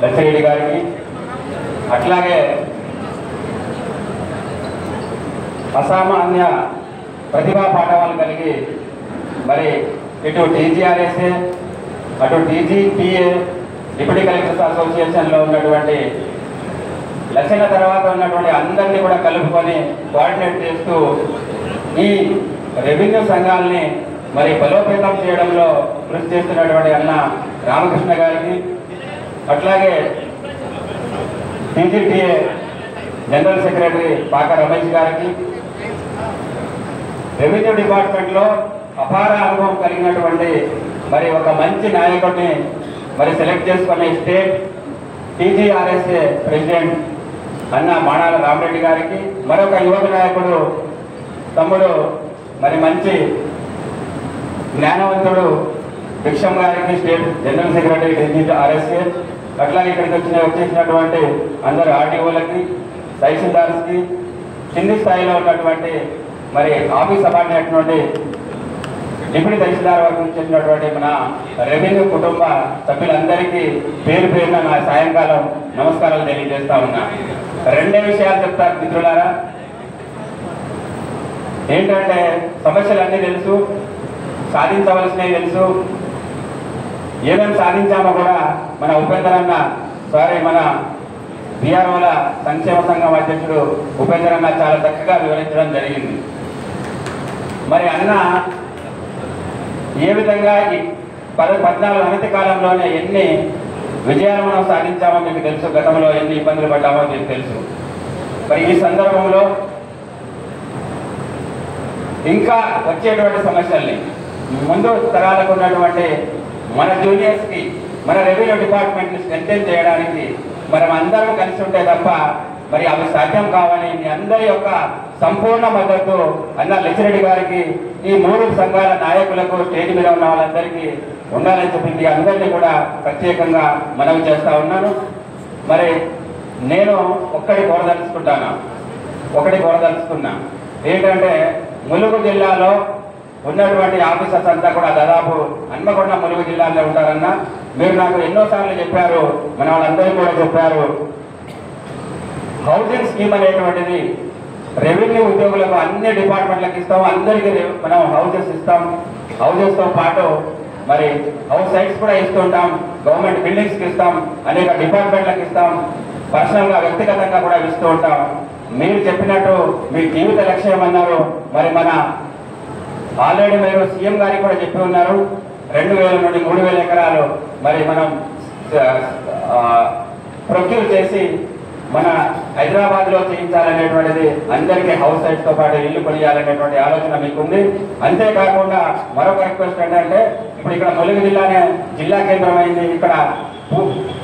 లచ్చిరెడ్డి గారికి, అట్లాగే అసామాన్య ప్రతిభా పాఠవాలు కలిగి మరి ఇటు టీజీఆర్ఎస్ఏ అటు టీజీపీఏ డిప్యూటీ కలెక్టర్స్ అసోసియేషన్లో ఉన్నటువంటి లక్షల తర్వాత ఉన్నటువంటి అందరినీ కూడా కలుపుకొని కోఆర్డినేట్ చేస్తూ ఈ రెవెన్యూ సంఘాలని మరి బలోపేతం చేయడంలో కృషి చేస్తున్నటువంటి అన్న రామకృష్ణ గారికి, అట్లాగే టీజీటీఏ జనరల్ సెక్రటరీ పాక రమేష్ గారికి, రెవెన్యూ డిపార్ట్మెంట్లో అపార అనుభవం కలిగినటువంటి మరి ఒక మంచి నాయకుడిని మరి సెలెక్ట్ చేసుకునే స్టేట్ టీజీఆర్ఎస్ఏ ప్రెసిడెంట్ అన్న మాణాల రామరెడ్డి గారికి, మరొక యువక నాయకుడు తమ్ముడు మరి మంచి జ్ఞానవంతుడు భిక్షం గారికి, స్టేట్ జనరల్ సెక్రటరీ టీజీఆర్ఎస్ఏ, అట్లాగే ఇక్కడికి వచ్చేసినటువంటి అందరు ఆర్టీఓలకి, తహసీల్దార్స్కి, కింది స్థాయిలో ఉన్నటువంటి మరి ఆఫీస్ సబార్డినేట్ నుండి డిప్యూటీ తహసీల్దార్ వరకు చేసినటువంటి మన రెవెన్యూ కుటుంబ సభ్యులందరికీ పేరు పేరున నా సాయంకాలం నమస్కారాలు తెలియజేస్తా ఉన్నా. రెండే విషయాలు చెప్తారు మిత్రులారా. ఏంటంటే సమస్యలన్నీ తెలుసు, సాధించవలసినవి తెలుసు, ఏమేమి సాధించామో కూడా మన ఉపేంద్రన్న మన బీఆర్ఓల సంక్షేమ సంఘం అధ్యక్షుడు ఉపేంద్రన్న చాలా చక్కగా వివరించడం జరిగింది. మరి అన్న ఏ విధంగా ఈ 14 అనతి కాలంలోనే ఎన్ని విజయాలు మనం సాధించామో మీకు తెలుసు, గతంలో ఎన్ని ఇబ్బందులు పడ్డామో మీకు తెలుసు. మరి ఈ సందర్భంలో ఇంకా వచ్చేటువంటి సమస్యల్ని ముందు తరాలకు ఉన్నటువంటి మన జూనియర్స్కి మన రెవెన్యూ డిపార్ట్మెంట్ని స్ట్రెంథెన్ చేయడానికి మనం అందరం కలిసి ఉంటే తప్ప మరి అవి సాధ్యం కావాలని మీ అందరి యొక్క సంపూర్ణ మద్దతు అన్న లచ్చిరెడ్డి గారికి, ఈ 3 సంఘాల నాయకులకు, స్టేజ్ మీద ఉన్న వాళ్ళందరికీ ఉండాలని చెప్పింది అందరినీ కూడా ప్రత్యేకంగా మనవి చేస్తా ఉన్నాను. మరి నేను ఒకటి కోరదలుచుకున్నా ఏంటంటే ములుగు జిల్లాలో ఉన్నటువంటి ఆఫీసర్స్ అంతా కూడా దాదాపు హన్మకొండ ములుగు జిల్లాలో ఉంటారన్న మీరు నాకు ఎన్నోసార్లు చెప్పారు, మన వాళ్ళందరూ కూడా చెప్పారు. హౌసింగ్ స్కీమ్ అనేటువంటిది రెవెన్యూ ఉద్యోగులకు అన్ని డిపార్ట్మెంట్లకు ఇస్తాం, అందరికీ మనం హౌసెస్ ఇస్తాం. హౌసెస్తో పాటు మరి హౌస్ సైట్స్ కూడా ఇస్తుంటాం, గవర్నమెంట్ బిల్డింగ్స్కి ఇస్తాం, అనేక డిపార్ట్మెంట్లకు ఇస్తాం, పర్సనల్గా వ్యక్తిగతంగా కూడా ఇస్తూ ఉంటాం. మీరు చెప్పినట్టు మీ జీవిత లక్ష్యం అన్నారు. మరి మన ఆల్రెడీ మీరు సీఎం గారికి కూడా చెప్పి ఉన్నారు, 2000 నుండి 3000 ఎకరాలు మరి మనం ప్రొక్యూర్ చేసి మన హైదరాబాద్లో చేయించాలనేటువంటిది, అందరికీ హౌస్ సైట్స్తో పాటు ఇల్లు కొనియాలనేటువంటి ఆలోచన మీకుంది. అంతేకాకుండా మరొక రిక్వెస్ట్ ఏంటంటే ఇప్పుడు ఇక్కడ ములుగు జిల్లానే జిల్లా కేంద్రం అయింది, ఇక్కడ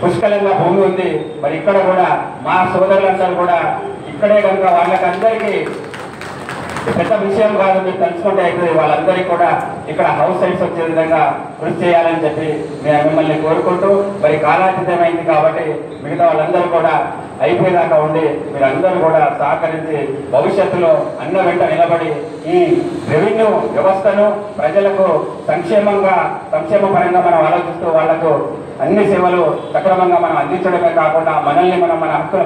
పుష్కలంగా భూమి ఉంది. మరి ఇక్కడ కూడా మా సోదరులందరూ కూడా ఇక్కడే కనుక వాళ్ళకందరికీ పెద్ద విషయం కాదు, మీరు తెలుసుకుంటే అవుతుంది, వాళ్ళందరికీ కూడా ఇక్కడ హౌస్ సైట్స్ వచ్చే విధంగా కృషి చేయాలని చెప్పి నేను మిమ్మల్ని కోరుకుంటూ, మరి కాలాతీతమైంది కాబట్టి మిగతా వాళ్ళందరూ కూడా అయిపోయేదాకా ఉండి మీరందరూ కూడా సహకరించి భవిష్యత్తులో అన్న వెంట నిలబడి ఈ రెవెన్యూ వ్యవస్థను ప్రజలకు సంక్షేమ పరంగా మనం ఆలోచిస్తూ వాళ్లకు అన్ని సేవలు సక్రమంగా మనం అందించడమే కాకుండా మనల్ని మన హక్కులు